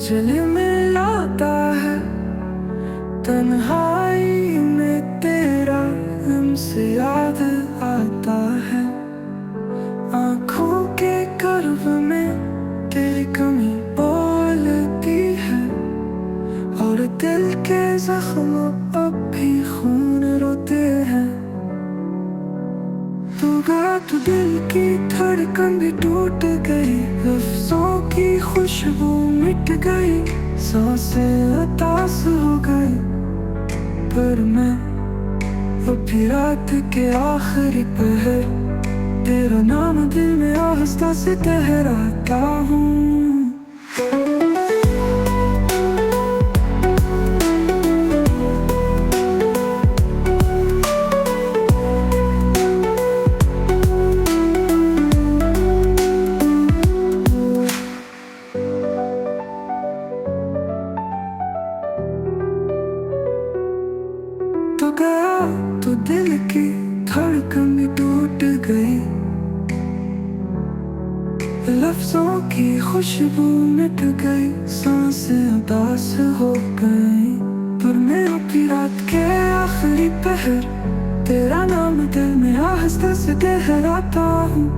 झिलमिलाता है तन्हाई में तेरा हमसे याद आता है। आँखों के कर्व में तेरी कमी बोलती है और दिल के जख्म अब भी खून रोते हैं। तू गया तो दिल की धड़कन भी टूट गई, लफ्जों की खुशबू मिट गई, सांसें अतास हो गई। पर मैं अभी रात के आखिरी पहर तेरा नाम दिल में आहिस्ता से ठहराता हूँ। तो गया तो दिल की धड़कन भी टूट गई, लफ्जों की खुशबू मिट गई, सांसें उदास हो गई। पर मैं अपनी रात के आखिरी पहर तेरा नाम दिल में आहिस्ता से ठहराता हूँ।